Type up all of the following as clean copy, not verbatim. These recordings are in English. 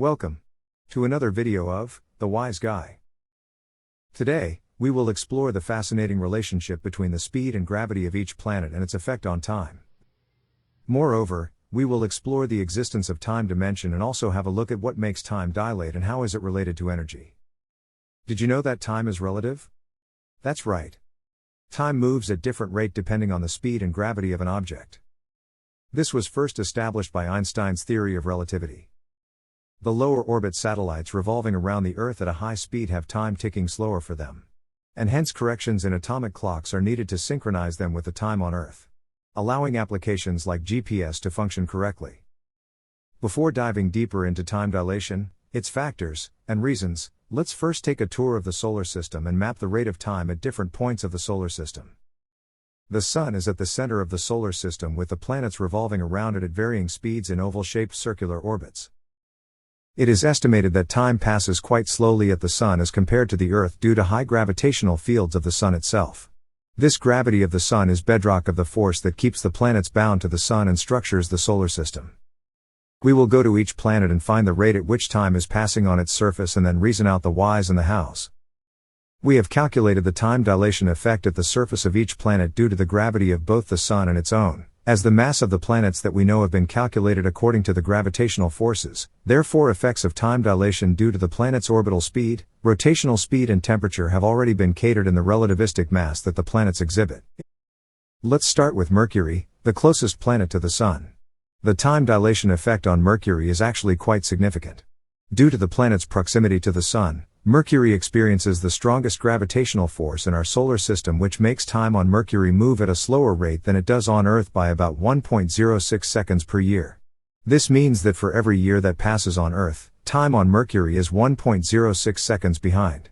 Welcome to another video of The Wise Guy. Today, we will explore the fascinating relationship between the speed and gravity of each planet and its effect on time. Moreover, we will explore the existence of time dimension and also have a look at what makes time dilate and how is it related to energy. Did you know that time is relative? That's right. Time moves at different rate depending on the speed and gravity of an object. This was first established by Einstein's theory of relativity. The lower orbit satellites revolving around the Earth at a high speed have time ticking slower for them. And hence corrections in atomic clocks are needed to synchronize them with the time on Earth, allowing applications like GPS to function correctly. Before diving deeper into time dilation, its factors, and reasons, let's first take a tour of the solar system and map the rate of time at different points of the solar system. The Sun is at the center of the solar system with the planets revolving around it at varying speeds in oval-shaped circular orbits. It is estimated that time passes quite slowly at the Sun as compared to the Earth due to high gravitational fields of the Sun itself. This gravity of the Sun is bedrock of the force that keeps the planets bound to the Sun and structures the solar system. We will go to each planet and find the rate at which time is passing on its surface and then reason out the whys and the hows. We have calculated the time dilation effect at the surface of each planet due to the gravity of both the Sun and its own, as the mass of the planets that we know have been calculated according to the gravitational forces. Therefore, effects of time dilation due to the planet's orbital speed, rotational speed and temperature have already been catered in the relativistic mass that the planets exhibit. Let's start with Mercury, the closest planet to the Sun. The time dilation effect on Mercury is actually quite significant. Due to the planet's proximity to the Sun, Mercury experiences the strongest gravitational force in our solar system, which makes time on Mercury move at a slower rate than it does on Earth by about 1.06 seconds per year. This means that for every year that passes on Earth, time on Mercury is 1.06 seconds behind.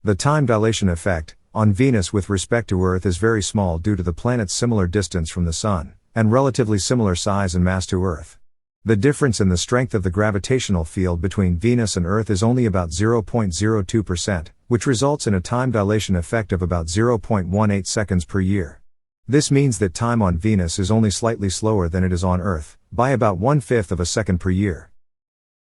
The time dilation effect on Venus with respect to Earth is very small due to the planet's similar distance from the Sun, and relatively similar size and mass to Earth. The difference in the strength of the gravitational field between Venus and Earth is only about 0.02%, which results in a time dilation effect of about 0.18 seconds per year. This means that time on Venus is only slightly slower than it is on Earth, by about 1/5 of a second per year.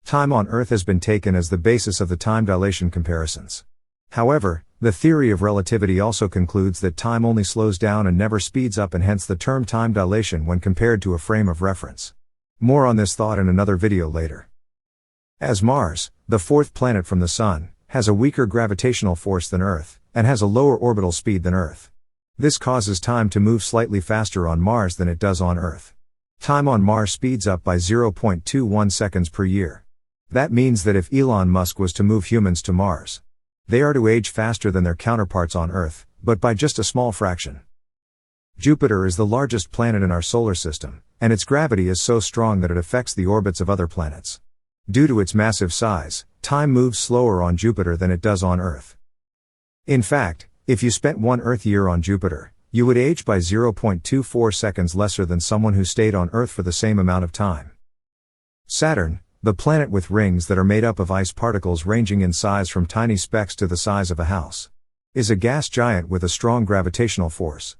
Time on Earth has been taken as the basis of the time dilation comparisons. However, the theory of relativity also concludes that time only slows down and never speeds up, and hence the term time dilation when compared to a frame of reference. More on this thought in another video later. As Mars, the fourth planet from the Sun, has a weaker gravitational force than Earth, and has a lower orbital speed than Earth. This causes time to move slightly faster on Mars than it does on Earth. Time on Mars speeds up by 0.21 seconds per year. That means that if Elon Musk was to move humans to Mars, they are to age faster than their counterparts on Earth, but by just a small fraction. Jupiter is the largest planet in our solar system, and its gravity is so strong that it affects the orbits of other planets. Due to its massive size, time moves slower on Jupiter than it does on Earth. In fact, if you spent 1 Earth year on Jupiter, you would age by 0.24 seconds lesser than someone who stayed on Earth for the same amount of time. Saturn, the planet with rings that are made up of ice particles ranging in size from tiny specks to the size of a house, is a gas giant with a strong gravitational force.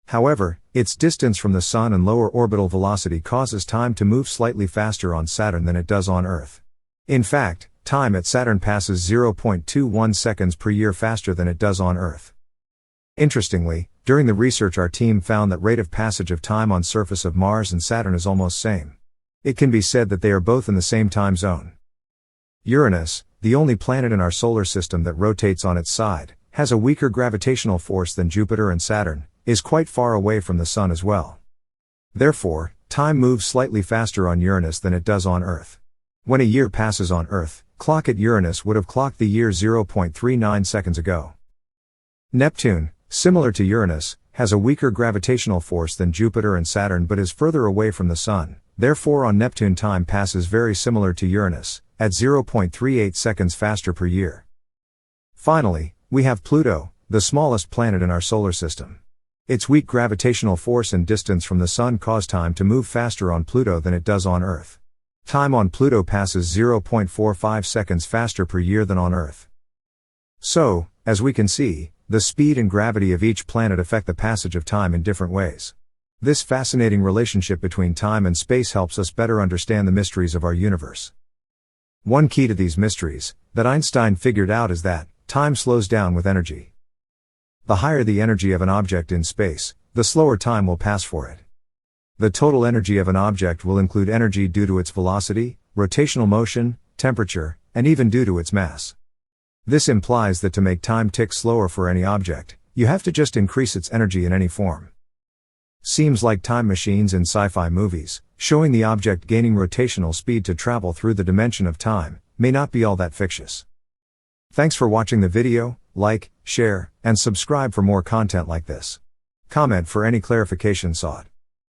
However, its distance from the Sun and lower orbital velocity causes time to move slightly faster on Saturn than it does on Earth. In fact, time at Saturn passes 0.21 seconds per year faster than it does on Earth. Interestingly, during the research our team found that rate of passage of time on surface of Mars and Saturn is almost same. It can be said that they are both in the same time zone. Uranus, the only planet in our solar system that rotates on its side, has a weaker gravitational force than Jupiter and Saturn, is quite far away from the Sun as well. Therefore, time moves slightly faster on Uranus than it does on Earth. When a year passes on Earth, clock at Uranus would have clocked the year 0.39 seconds ago. Neptune, similar to Uranus, has a weaker gravitational force than Jupiter and Saturn but is further away from the Sun. Therefore on Neptune time passes very similar to Uranus, at 0.38 seconds faster per year. Finally, we have Pluto, the smallest planet in our solar system. Its weak gravitational force and distance from the Sun cause time to move faster on Pluto than it does on Earth. Time on Pluto passes 0.45 seconds faster per year than on Earth. So, as we can see, the speed and gravity of each planet affect the passage of time in different ways. This fascinating relationship between time and space helps us better understand the mysteries of our universe. One key to these mysteries, that Einstein figured out, is that time slows down with energy. The higher the energy of an object in space, the slower time will pass for it. The total energy of an object will include energy due to its velocity, rotational motion, temperature, and even due to its mass. This implies that to make time tick slower for any object, you have to just increase its energy in any form. Seems like time machines in sci-fi movies, showing the object gaining rotational speed to travel through the dimension of time, may not be all that fictitious. Thanks for watching the video. Like, share, and subscribe for more content like this. Comment for any clarification sought.